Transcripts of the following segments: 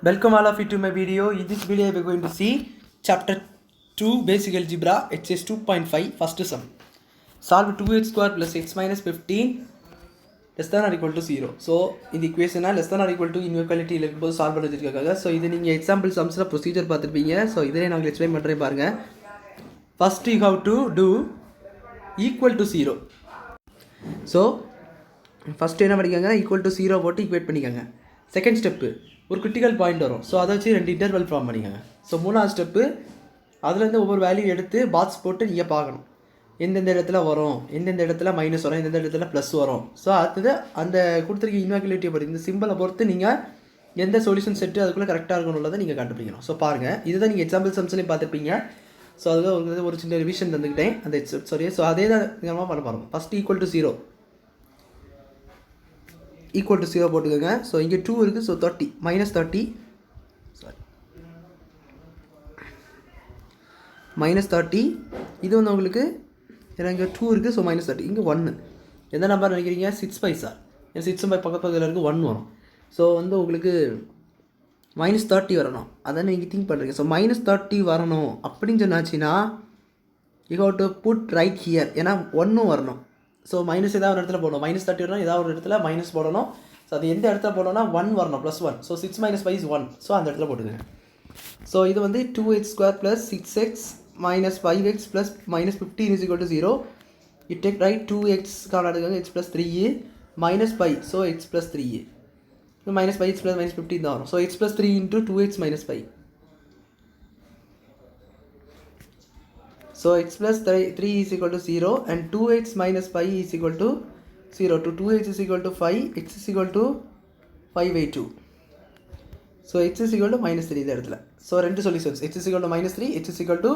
Welcome all of you to my video. In this video we are going to see chapter 2 basic algebra exercise 2.5 first sum. Solve 2x square plus x minus 15 less than or equal to 0. So in the equation less than or equal to inequality இருக்கும்போது solve பண்ணிருக்காங்க. So இது நீங்க example sumsல procedure பார்த்திருப்பீங்க. So இதனை நான் explain பண்றேன் பாருங்க. First you have to do equal to 0. So first என்ன பண்ணிக்கங்க equal to 0 போட்டு equate பண்ணிக்கங்க. செகண்ட் ஸ்டெப்பு ஒரு கிரிட்டிக்கல் பாயிண்ட் வரும். ஸோ அதை வச்சு ரெண்டு இன்டர்வல் ஃபார்ம் பண்ணிக்கோங்க. ஸோ மூணாவது ஸ்டெப்பு அதுலேருந்து ஒவ்வொரு வேல்யூ எடுத்து பாக்ஸ் போட்டு நீங்கள் பார்க்கணும் எந்தெந்த இடத்துல வரும், எந்தெந்த இடத்துல மைனஸ் வரும், எந்தெந்த இடத்துல ப்ளஸ் வரும். ஸோ அடுத்தது அந்த கொடுத்துருக்க இன்வாக்குலேட்டிவ் பொறுத்து இந்த சிம்பிளை பொறுத்து நீங்கள் எந்த சொல்யூஷன் செட்டு அதுக்குள்ளே கரெக்டாக இருக்கணும்ன்றதை நீங்கள் கண்டுபிடிக்கணும். ஸோ பாருங்கள், இதுதான் நீங்கள் எக்ஸாம்பிள் சம்ஸ்லையும் பார்த்துருப்பீங்க. ஸோ அதுக்கு ஒரு சின்ன ரிவிஷன் தந்துக்கிட்டேன் அந்த சாரி. ஸோ அதே தான் நீங்கள் பண்ண பாருங்கள். First equal to 0 equal to 0 போட்டுக்கோங்க. ஸோ இங்கே 2 இருக்குது. ஸோ 30 மைனஸ் 30 சாரி மைனஸ் 30 இது வந்து உங்களுக்கு ஏன்னா இங்கே 2 இருக்குது. ஸோ மைனஸ் 30 இங்கே 1 எந்த நம்பர் நினைக்கிறீங்க 6 சார். ஏன்னா 6 பக்கத்து பக்கத்தில் இருக்குது 1 வரும். ஸோ வந்து உங்களுக்கு மைனஸ் 30 வரணும். அதான் நீங்கள் திங்க் பண்ணுறீங்க. ஸோ மைனஸ் 30 வரணும் அப்படின்னு சொன்னாச்சுன்னா you have to put right here. ஏன்னா 1 வரணும். ஸோ மைனஸ் ஏதாவது ஒரு இடத்துல போடணும். மைனஸ் 30 வரணும், ஏதாவது ஒரு இடத்துல மைனஸ் போடணும். ஸோ அது எந்த இடத்துல போடணும்னா 1 வரணும், +1. So 6 - 5 is 1. ஸோ அந்த இடத்துல போட்டுக்கோங்க. ஸோ இது வந்து 2x² + 6x - 5x + -15 is equal to 0. You take right 2x காணாடுங்க x + 3 -5. So x + 3 -5 x + -15 தான் வரும். So x + 3 × 2x - 5. So x plus 3 is equal to 0 and 2x minus 5 is equal to 0. To 2x is equal to 5, x is equal to 5/2. So x is equal to -3 இந்த இடத்துல. So ரெண்டு solutions x is equal to -3, x is equal to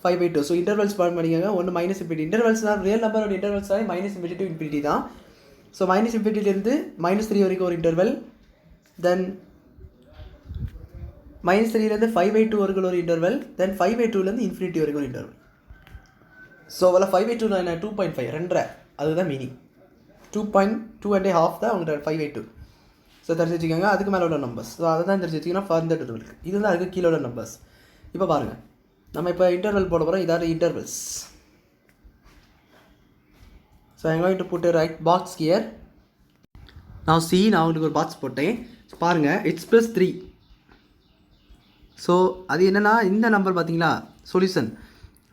5/2. So intervals form பண்ணிக்கங்க. ஒன்று minus infinity இன்டர்வல்ஸ்னா real நம்பரோட இன்டர்வல்ஸ்னாலே -∞ to ∞ தான். So -∞லேருந்து -3 வரைக்கும் ஒரு interval, தென் -3லேருந்து 5/2 வரைக்கும் ஒரு இன்டர்வல், தென் 5/2லேருந்து ∞ வரைக்கும் ஒரு இன்டர்வல். ஸோ அதில் 5/2 நான் 2.5 2.5 அதுதான் மீனிங். 2.2½ தான் உங்கள்கிட்ட 5/2. ஸோ தெரிஞ்சு வச்சுக்கோங்க. அதுக்கு மேலே உள்ள நம்பர்ஸ். ஸோ அதை தான் தெரிஞ்சு வச்சிங்கன்னா ஃபர்தர் இன்டர்வல் இதுதான் அதுக்கு கீழே உள்ள நம்பர்ஸ். இப்போ பாருங்கள், நம்ம இப்போ இன்டர்வல் போட போகிறோம். இதாவது intervals. So I'm going to put a right box here. நான் உங்களுக்கு ஒரு பாக்ஸ் போட்டேன். பாருங்கள் x + 3. ஸோ அது என்னென்னா இந்த நம்பர் பார்த்தீங்களா சொல்யூஷன்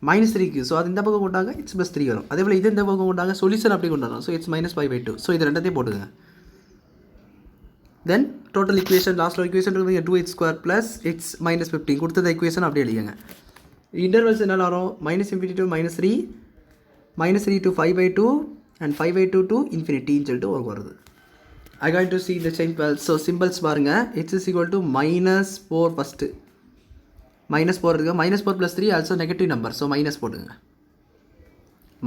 -3க்கு. ஸோ அது இந்த பக்கம் கொண்டாங்க x + 3 வரும். அதே போல் இது இந்த பக்கம் கொண்டாங்க சொல்யூஷன் அப்படி கொண்டாங்க. So x - 5/2. ஸோ இது ரெண்டத்தையும் போட்டுங்க. தென் டோட்டல் ஈக்குவேஷன் லாஸ்ட்டில் ஈக்குவேஷன் இருக்குது 2x² + x - 15 கொடுத்தது ஈக்குவேஷன் அப்படியே எழுதிங்க. இன்டர்வல்ஸ் என்ன வரும் -∞ to -3, -3 to 5/2 and 5/2 to ∞ சொல்லிட்டு வருது. I going to see the simple. So symbols பாருங்கள். x is equal to -4 first -4 இருக்குது. -4 + 3 also negative number. So minus போட்டுங்க.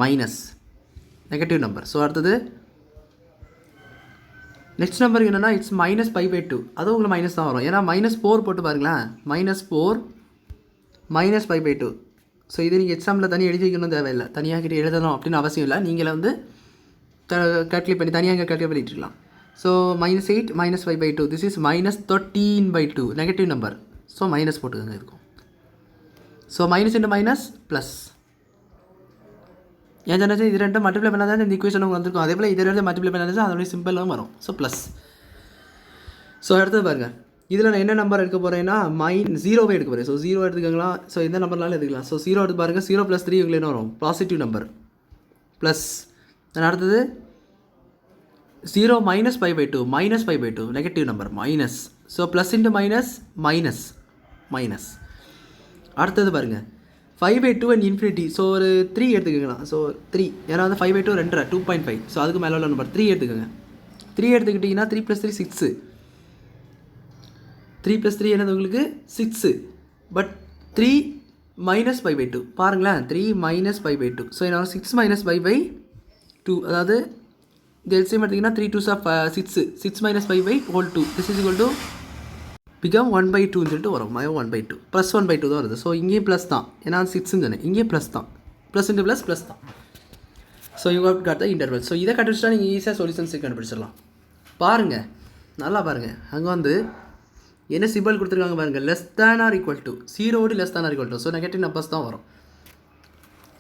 Minus negative number. ஸோ அடுத்தது நெக்ஸ்ட் நம்பருக்கு என்னென்னா இட்ஸ் -5/2. அதுவும் உங்களுக்கு மைனஸ் தான் வரும். ஏன்னா -4 போட்டு பாருங்களேன். -4 -5/2. ஸோ இது நீங்கள் எக்ஸாம்பிள் தனியாக எழுதி வைக்கணும் தேவையில்லை. தனியாக கிட்ட எழுதணும் அப்படின்னு அவசியம் இல்லை. நீங்களே வந்து கால்குலேட் பண்ணி தனியாக கால்குலேட் பண்ணிட்டு இருக்கலாம். So -8 -5/2 this is -13/2 negative number. So minus போட்டுக்கோங்க இருக்கும். So minus into minus plus. ஏன் சொன்னாச்சு இது ரெண்டும் மல்டிப்ளை பண்ணால் தான் இந்த ஈக்குவேஷன் உங்களுக்கு வந்திருக்கும். அதே போல் இது ரெண்டு மல்டிப்ளை பண்ணாச்சு அதோடய சிம்பிளும் வரும். So plus. ஸோ அடுத்தது பாருங்கள், இதில் நான் என்ன நம்பர் எடுக்க போகிறேன்னா 0வே எடுக்க போகிறேன். ஸோ 0 எடுத்துக்கலாம். ஸோ எந்த நம்பர்னாலும் எடுத்துக்கலாம். ஸோ 0 எடுத்து பாருங்கள். 0 + 3 உங்களுக்கு என்ன வரும் பாசிட்டிவ் நம்பர் ப்ளஸ். அடுத்தது 0 - 5/2 -5/2 negative number minus. So plus into minus minus minus. அடுத்தது பாருங்கள் 5/2 and ∞. ஸோ ஒரு 3 எடுத்துக்கலாம். ஸோ 3 ஏன்னா வந்து 5/2 2 2.5. ஸோ அதுக்கு மேலே உள்ள நம்பர் 3 எடுத்துக்கோங்க. 3 எடுத்துக்கிட்டிங்கன்னா 3 + 3 6. 3 + 3 என்னது உங்களுக்கு 6. பட் 3 - 5/2 பாருங்களேன். 3 - 5/2. ஸோ என்ன 6 - 5/2 அதாவது இந்த எல்சிஎம் எடுத்திங்கன்னா 3 2s are 6. 6 - 5/2 this is equal to become 1/2 சொல்லிட்டு வரும். 1/2 + 1/2 தான் வருது. ஸோ இங்கேயும் ப்ளஸ் தான். ஏன்னா 6ன்னு சொன்னேன். இங்கேயும் ப்ளஸ் தான். ப்ளஸ் இன்ட்டு ப்ளஸ் தான். So you have got the interval. ஸோ இதை கண்டுபிடிச்சா நீங்கள் ஈஸியாக சொல்யூஷன்ஸ் கண்டுபிடிச்சிடலாம். பாருங்கள், நல்லா பாருங்கள். அங்கே வந்து என்ன சிம்பிள் கொடுத்துருக்காங்க பாருங்கள், less than or equal to, ஜீரோவோடு less than or equal to. So negative numbers தான் வரும்.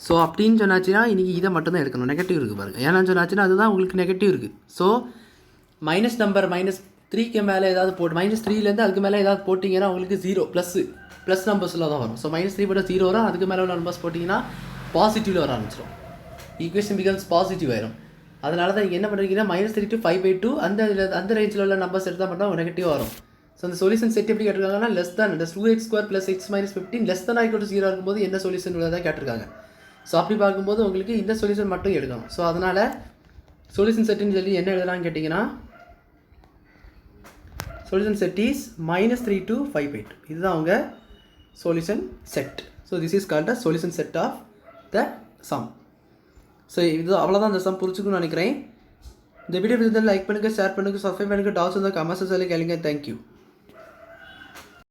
ஸோ அப்படின்னு சொன்னாச்சுன்னா இன்றைக்கி இதை மட்டும் தான் எடுக்கணும். நெகட்டிவ் இருக்குது பாருங்கள். ஏன்னா சொன்னாச்சுன்னா அதுதான் உங்களுக்கு நெகட்டிவ் இருக்குது. ஸோ மைனஸ் நம்பர் -3க்கு மேலே ஏதாவது போட்டு -3லேருந்து அதுக்கு மேலே ஏதாவது போட்டிங்கன்னா உங்களுக்கு ஜீரோ ப்ளஸ் நம்பர்ஸில் தான் வரும். ஸோ -3 போட்டால் 0 வரும். அதுக்கு மேலே உள்ள நம்பர்ஸ் போட்டிங்கன்னா பாசிட்டிவில் வர ஆரம்பிச்சிடும். ஈக்குவேஷன் பிகம்ஸ் பாசிட்டிவ் ஆயிரும். அதனால தான் நீங்கள் என்ன பண்ணுறீங்கன்னா -3 to 5/2 அந்த ரேஞ்சில் உள்ள நம்பர்ஸ் எடுத்தால் மட்டும் நெகட்டிவாக வரும். ஸோ அந்த சொல்யூஷன் செட் எப்படி கேட்டிருக்காங்கன்னா லெஸ் தான் 2x² + x - 15 லெஸ் தான் ஈக்குவல் டு 0 இருக்கும்போது என்ன சொல்யூஷன் உள்ளதாக கேட்டிருக்காங்க. ஸோ அப்படி பார்க்கும்போது உங்களுக்கு இந்த சொல்யூஷன் மட்டும் எடுக்கணும். ஸோ அதனால் சொல்யூஷன் செட்டுன்னு சொல்லி என்ன எழுதலாம்னு கேட்டிங்கன்னா சொல்யூஷன் செட் இஸ் -3 to 5/2. இதுதான் அவங்க solution set. So this is called a solution set of the sum. ஸோ இது அவ்வளோதான். அந்த சம் புரிச்சுக்கணும்னு நினைக்கிறேன். இந்த வீடியோ லைக் பண்ணுங்கள், ஷேர் பண்ணுங்கள், சப்ஸ்கிரைப் பண்ணுங்கள். டால்ஸ் வந்து கமெண்ட்ஸ் சொல்லி கேளுங்க. தேங்க்யூ.